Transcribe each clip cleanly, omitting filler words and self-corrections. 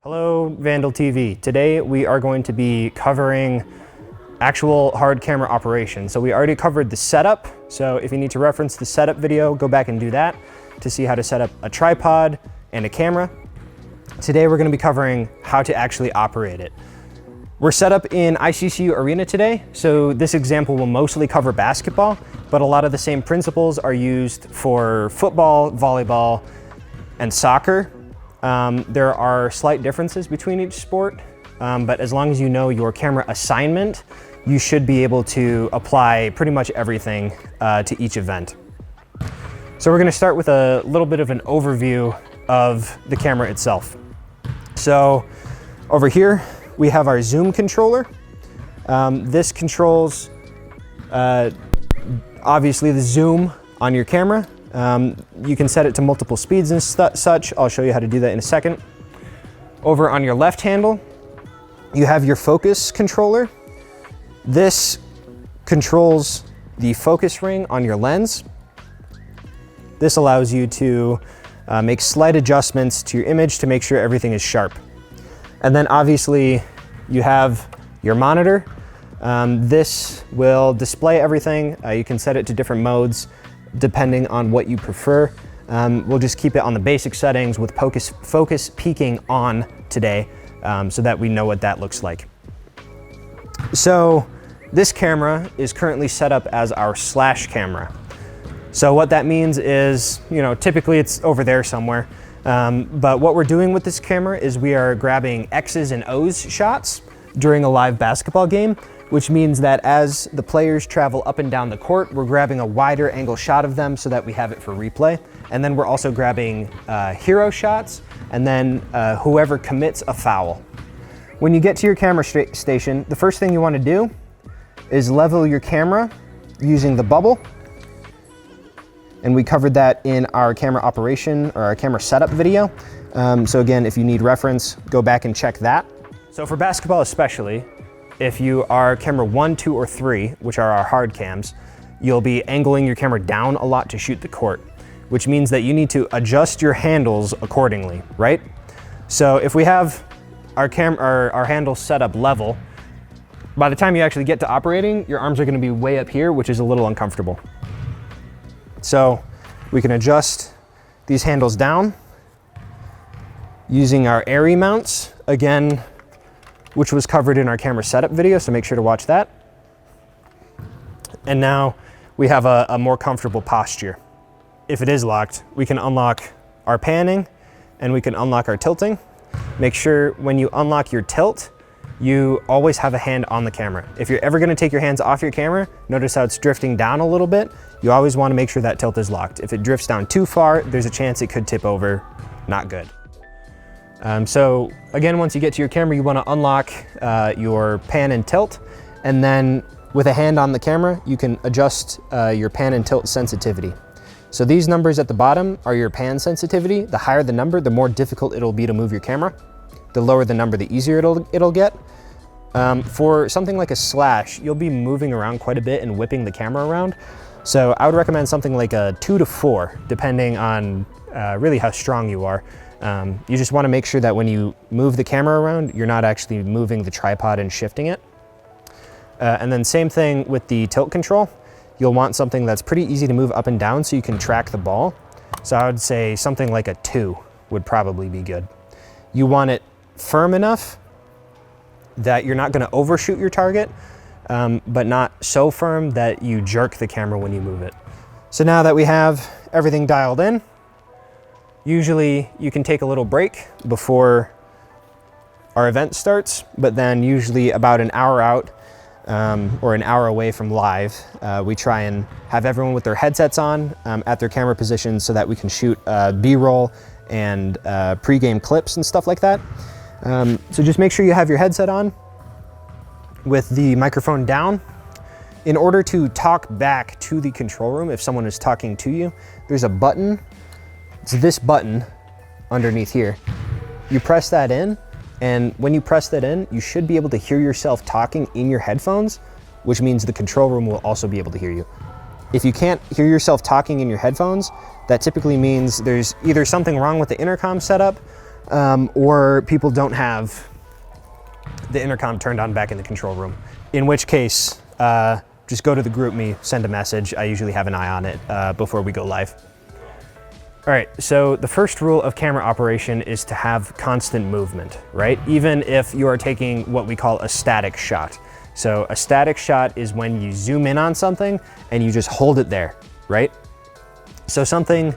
Hello, Vandal TV. Today we are going to be covering actual hard camera operation. So we already covered the setup. So if you need to reference the setup video, go back and do that to see how to set up a tripod and a camera. Today we're going to be covering how to actually operate it. We're set up in ICCU Arena today, so this example will mostly cover basketball, but a lot of the same principles are used for football, volleyball, and soccer. There are slight differences between each sport, but as long as you know your camera assignment, you should be able to apply pretty much everything to each event. So we're going to start with a little bit of an overview of the camera itself. So over here, we have our zoom controller. This controls, obviously, the zoom on your camera. You can set it to multiple speeds and such. I'll show you how to do that in a second. Over on your left handle, you have your focus controller. This controls the focus ring on your lens. This allows you to make slight adjustments to your image to make sure everything is sharp. And then obviously you have your monitor. This will display everything. You can set it to different modes depending on what you prefer. We'll just keep it on the basic settings with focus peaking on today so that we know what that looks like. So this camera is currently set up as our slash camera. So what that means is, typically it's over there somewhere. But what we're doing with this camera is we are grabbing X's and O's shots during a live basketball game, which means that as the players travel up and down the court, we're grabbing a wider angle shot of them so that we have it for replay. And then we're also grabbing hero shots, and then whoever commits a foul. When you get to your camera station, the first thing you want to do is level your camera using the bubble. And we covered that in our camera operation or our camera setup video. So again, if you need reference, go back and check that. So for basketball especially, if you are camera 1, 2, or 3, which are our hard cams, you'll be angling your camera down a lot to shoot the court, which means that you need to adjust your handles accordingly, right? So if we have our handles set up level, by the time you actually get to operating, your arms are gonna be way up here, which is a little uncomfortable. So we can adjust these handles down using our airy mounts, again, which was covered in our camera setup video, so make sure to watch that. And now we have a more comfortable posture. If it is locked, we can unlock our panning and we can unlock our tilting. Make sure when you unlock your tilt, you always have a hand on the camera. If you're ever gonna take your hands off your camera, notice how it's drifting down a little bit. You always wanna make sure that tilt is locked. If it drifts down too far, there's a chance it could tip over. Not good. So again, once you get to your camera, you wanna unlock your pan and tilt, and then with a hand on the camera, you can adjust your pan and tilt sensitivity. So these numbers at the bottom are your pan sensitivity. The higher the number, the more difficult it'll be to move your camera. The lower the number, the easier it'll get. For something like a slash, you'll be moving around quite a bit and whipping the camera around. So I would recommend something like a 2 to 4, depending on really how strong you are. You just want to make sure that when you move the camera around, you're not actually moving the tripod and shifting it. And then same thing with the tilt control. You'll want something that's pretty easy to move up and down so you can track the ball. So I would say something like a 2 would probably be good. You want it firm enough that you're not going to overshoot your target, but not so firm that you jerk the camera when you move it. So now that we have everything dialed in, usually you can take a little break before our event starts, but then usually about an hour out or an hour away from live, we try and have everyone with their headsets on at their camera positions so that we can shoot B-roll and pre-game clips and stuff like that. So just make sure you have your headset on with the microphone down. In order to talk back to the control room, if someone is talking to you, there's a button. It's this button underneath here. You press that in, and when you press that in, you should be able to hear yourself talking in your headphones, which means the control room will also be able to hear you. If you can't hear yourself talking in your headphones, that typically means there's either something wrong with the intercom setup, or people don't have the intercom turned on back in the control room. In which case, just go to the GroupMe, send a message. I usually have an eye on it before we go live. All right, so the first rule of camera operation is to have constant movement, right? Even if you are taking what we call a static shot. So a static shot is when you zoom in on something and you just hold it there, right? So something,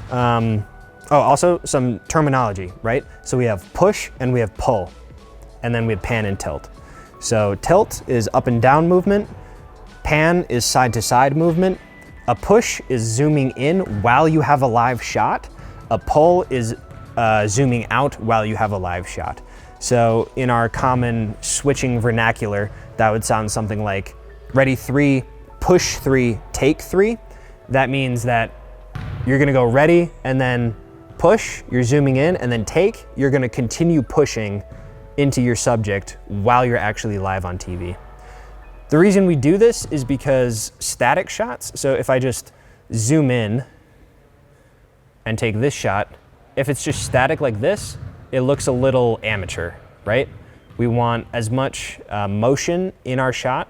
also some terminology, right? So we have push and we have pull, and then we have pan and tilt. So tilt is up and down movement, pan is side to side movement, a push is zooming in while you have a live shot, a pull is zooming out while you have a live shot. So in our common switching vernacular, that would sound something like ready 3, push 3, take 3. That means that you're gonna go ready and then push, you're zooming in, and then take, you're gonna continue pushing into your subject while you're actually live on TV. The reason we do this is because static shots, so if I just zoom in and take this shot, if it's just static like this, it looks a little amateur, right? We want as much motion in our shot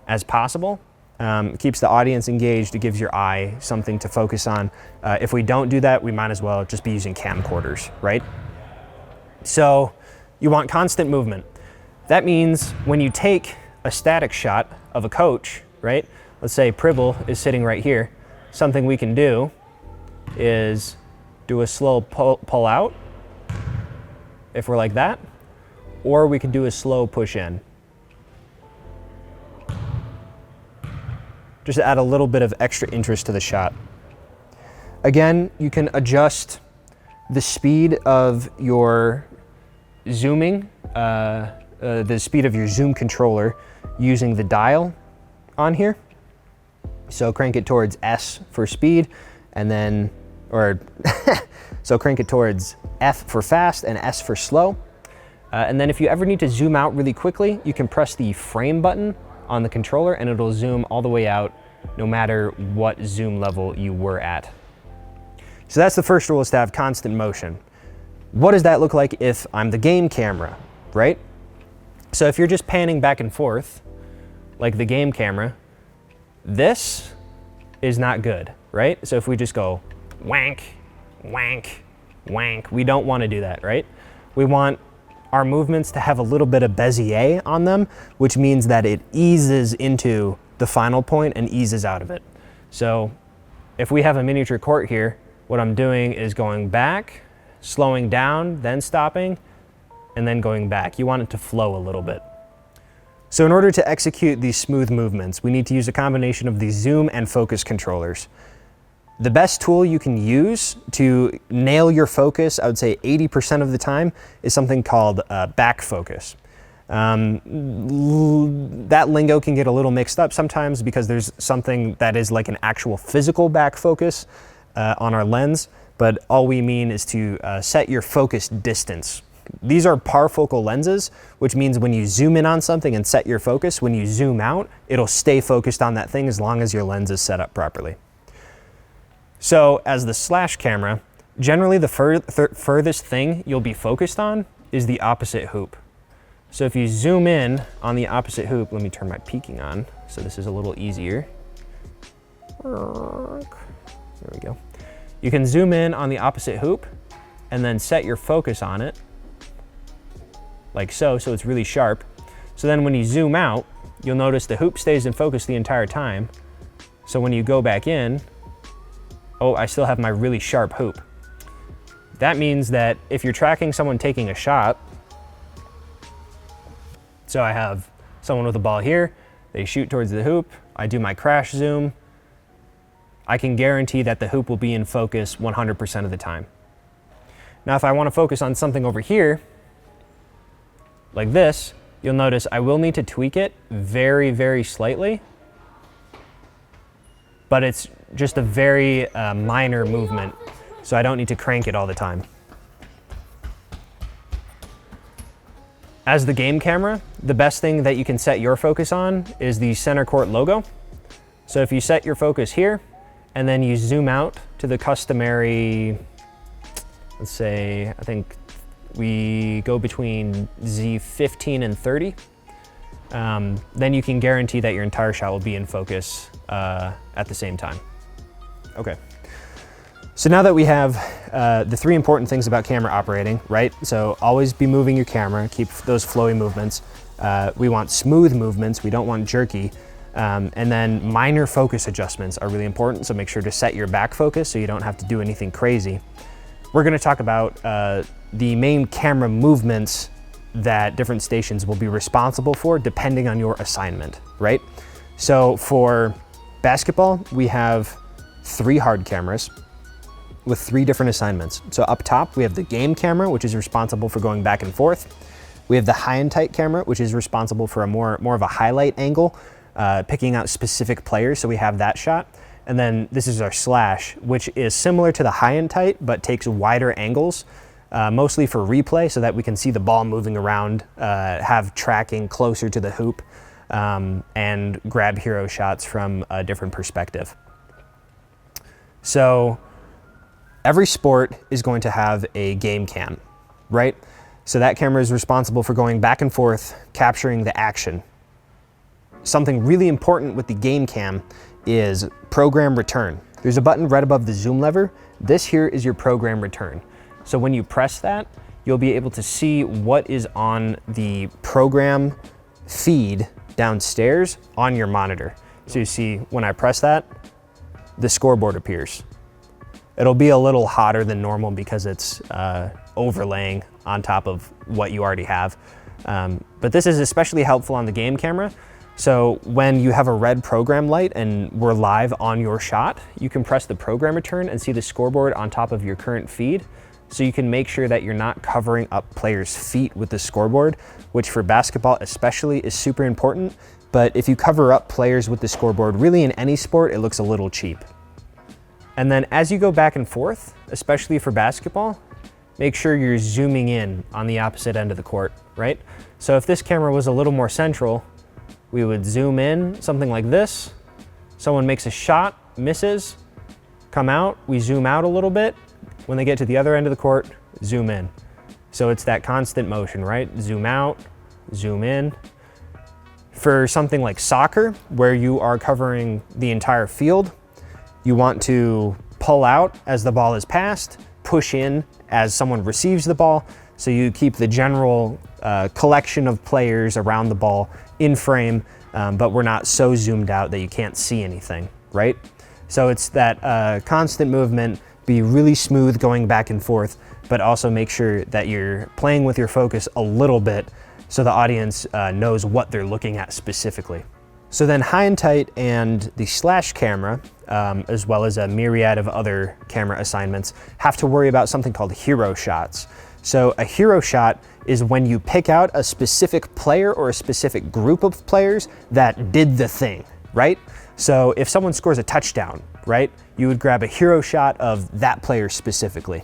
as possible. It keeps the audience engaged, it gives your eye something to focus on. If we don't do that, we might as well just be using camcorders, right? So you want constant movement. That means when you take a static shot of a coach, right? Let's say Pribble is sitting right here. Something we can do is do a slow pull out, if we're like that, or we can do a slow push in. Just to add a little bit of extra interest to the shot. Again, you can adjust the speed of your zooming, the speed of your zoom controller using the dial on here. So crank it towards S for speed, and then, so crank it towards F for fast and S for slow. And then if you ever need to zoom out really quickly, you can press the frame button on the controller and it'll zoom all the way out no matter what zoom level you were at. So that's the first rule, is to have constant motion. What does that look like if I'm the game camera, right? So if you're just panning back and forth, like the game camera, this is not good, right? So if we just go wank, wank, wank, we don't want to do that, right? We want our movements to have a little bit of Bezier on them, which means that it eases into the final point and eases out of it. So if we have a miniature court here, what I'm doing is going back, slowing down, then stopping, and then going back. You want it to flow a little bit. So in order to execute these smooth movements, we need to use a combination of the zoom and focus controllers. The best tool you can use to nail your focus, I would say 80% of the time, is something called back focus. That lingo can get a little mixed up sometimes because there's something that is like an actual physical back focus on our lens, but all we mean is to set your focus distance. These are parfocal lenses, which means when you zoom in on something and set your focus, when you zoom out, it'll stay focused on that thing as long as your lens is set up properly. So as the slash camera, generally the furthest thing you'll be focused on is the opposite hoop. So if you zoom in on the opposite hoop, let me turn my peaking on so this is a little easier. There we go. You can zoom in on the opposite hoop and then set your focus on it like so it's really sharp. So then when you zoom out, you'll notice the hoop stays in focus the entire time. So when you go back in, oh, I still have my really sharp hoop. That means that if you're tracking someone taking a shot, so I have someone with a ball here, they shoot towards the hoop, I do my crash zoom, I can guarantee that the hoop will be in focus 100% of the time. Now if I want to focus on something over here, like this, you'll notice I will need to tweak it very, very slightly, but it's just a very minor movement, so I don't need to crank it all the time. As the game camera, the best thing that you can set your focus on is the center court logo. So if you set your focus here, and then you zoom out to the customary, let's say, I think we go between Z15 and 30. Then you can guarantee that your entire shot will be in focus at the same time. Okay. So now that we have the three important things about camera operating, right? So always be moving your camera, keep those flowy movements. We want smooth movements, we don't want jerky. And then minor focus adjustments are really important, so make sure to set your back focus so you don't have to do anything crazy. We're gonna talk about the main camera movements that different stations will be responsible for depending on your assignment, right? So for basketball, we have 3 hard cameras with 3 different assignments. So up top, we have the game camera, which is responsible for going back and forth. We have the high and tight camera, which is responsible for a more of a highlight angle, picking out specific players, so we have that shot. And then this is our slash, which is similar to the high and tight, but takes wider angles, mostly for replay, so that we can see the ball moving around, have tracking closer to the hoop, and grab hero shots from a different perspective. So every sport is going to have a game cam, right? So that camera is responsible for going back and forth, capturing the action. Something really important with the game cam is program return. There's a button right above the zoom lever. This here is your program return. So when you press that, you'll be able to see what is on the program feed downstairs on your monitor. So you see when I press that, the scoreboard appears. It'll be a little hotter than normal because it's overlaying on top of what you already have. But this is especially helpful on the game camera. So when you have a red program light and we're live on your shot, you can press the program return and see the scoreboard on top of your current feed. So you can make sure that you're not covering up players' feet with the scoreboard, which for basketball especially is super important. But if you cover up players with the scoreboard, really in any sport, it looks a little cheap. And then as you go back and forth, especially for basketball, make sure you're zooming in on the opposite end of the court, right? So if this camera was a little more central, we would zoom in, something like this. Someone makes a shot, misses, come out, we zoom out a little bit. When they get to the other end of the court, zoom in. So it's that constant motion, right? Zoom out, zoom in. For something like soccer, where you are covering the entire field, you want to pull out as the ball is passed, push in as someone receives the ball, so you keep the general collection of players around the ball in frame, but we're not so zoomed out that you can't see anything, right? So it's that constant movement, be really smooth going back and forth, but also make sure that you're playing with your focus a little bit so the audience knows what they're looking at specifically. So then high and tight and the slash camera, as well as a myriad of other camera assignments, have to worry about something called hero shots. So a hero shot is when you pick out a specific player or a specific group of players that did the thing, right? So if someone scores a touchdown, right, you would grab a hero shot of that player specifically.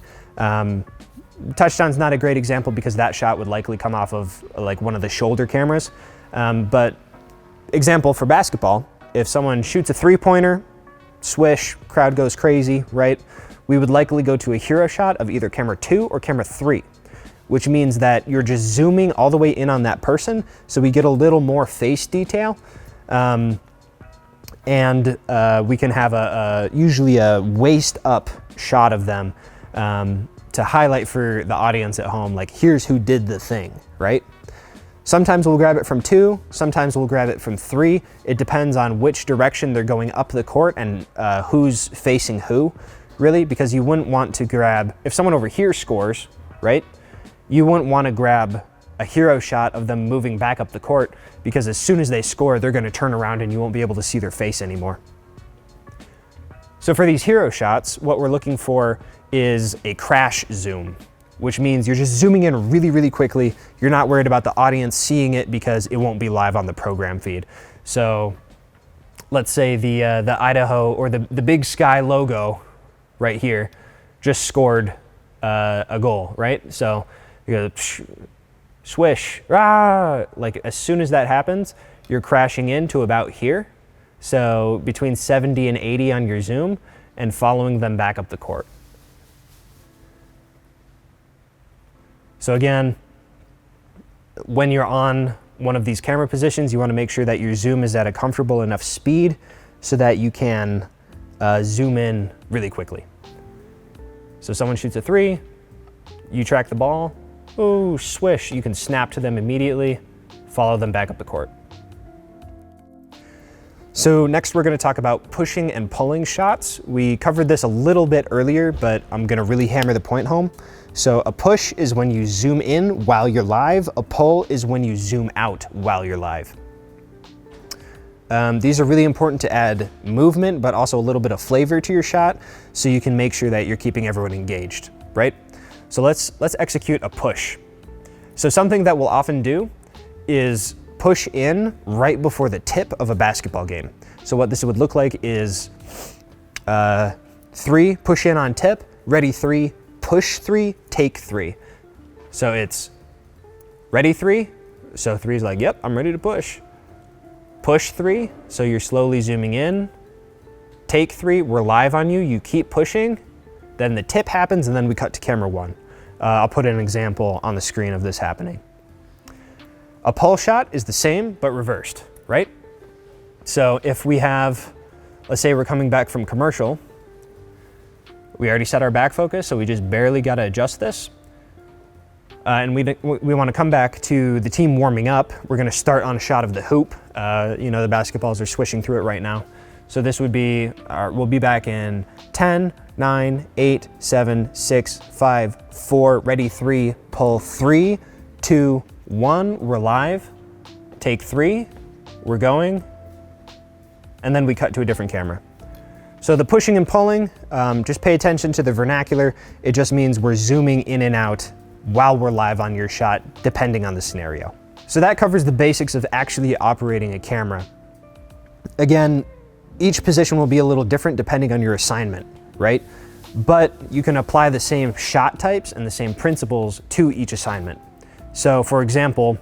Touchdown's not a great example because that shot would likely come off of like one of the shoulder cameras, but example for basketball, if someone shoots a 3-pointer, swish, crowd goes crazy, right? We would likely go to a hero shot of either camera 2 or camera 3, which means that you're just zooming all the way in on that person, so we get a little more face detail. And we can have usually a waist up shot of them to highlight for the audience at home, like here's who did the thing, right? Sometimes we'll grab it from 2, sometimes we'll grab it from 3. It depends on which direction they're going up the court and who's facing who, really, because you wouldn't want to grab, if someone over here scores, right? You wouldn't want to grab a hero shot of them moving back up the court because as soon as they score, they're going to turn around and you won't be able to see their face anymore. So for these hero shots, what we're looking for is a crash zoom, which means you're just zooming in really, really quickly. You're not worried about the audience seeing it because it won't be live on the program feed. So let's say the Idaho or the Big Sky logo right here just scored a goal, right? So you go swish, rah! Like as soon as that happens, you're crashing into about here. So between 70 and 80 on your zoom and following them back up the court. So again, when you're on one of these camera positions, you want to make sure that your zoom is at a comfortable enough speed so that you can zoom in really quickly. So someone shoots a 3, you track the ball, oh, swish, you can snap to them immediately, follow them back up the court. So next we're going to talk about pushing and pulling shots. We covered this a little bit earlier, but I'm going to really hammer the point home. So a push is when you zoom in while you're live. A pull is when you zoom out while you're live. These are really important to add movement, but also a little bit of flavor to your shot so you can make sure that you're keeping everyone engaged, right? So let's execute a push. So something that we'll often do is push in right before the tip of a basketball game. So what this would look like is 3, push in on tip, ready 3, push 3, take 3. So it's ready 3, so 3 is like, yep, I'm ready to push. Push 3, so you're slowly zooming in. Take 3, we're live on you, you keep pushing, then the tip happens and then we cut to camera 1. I'll put an example on the screen of this happening. A pull shot is the same, but reversed, right? So if we have, let's say we're coming back from commercial, we already set our back focus, so we just barely got to adjust this. And we want to come back to the team warming up. We're going to start on a shot of the hoop. You know, the basketballs are swishing through it right now. So this would be, we'll be back in 10, 9, 8, 7, 6, 5, 4, ready 3, pull 3, 2, 1, we're live, take 3, we're going, and then we cut to a different camera. So the pushing and pulling, just pay attention to the vernacular. It just means we're zooming in and out while we're live on your shot, depending on the scenario. So that covers the basics of actually operating a camera. Again, each position will be a little different depending on your assignment, right? But you can apply the same shot types and the same principles to each assignment. So for example,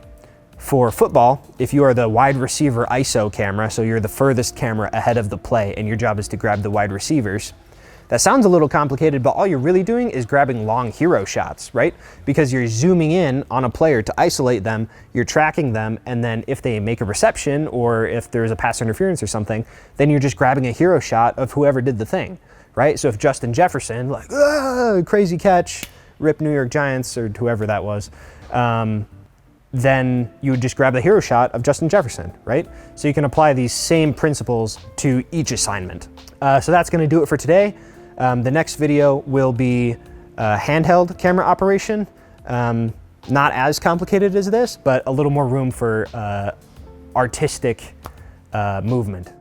for football, if you are the wide receiver ISO camera, so you're the furthest camera ahead of the play and your job is to grab the wide receivers, that sounds a little complicated, but all you're really doing is grabbing long hero shots, right? Because you're zooming in on a player to isolate them, you're tracking them, and then if they make a reception or if there's a pass interference or something, then you're just grabbing a hero shot of whoever did the thing, right? So if Justin Jefferson, like, crazy catch, rip New York Giants or whoever that was, then you would just grab the hero shot of Justin Jefferson, right? So you can apply these same principles to each assignment. So that's gonna do it for today. The next video will be handheld camera operation. Not as complicated as this, but a little more room for artistic movement.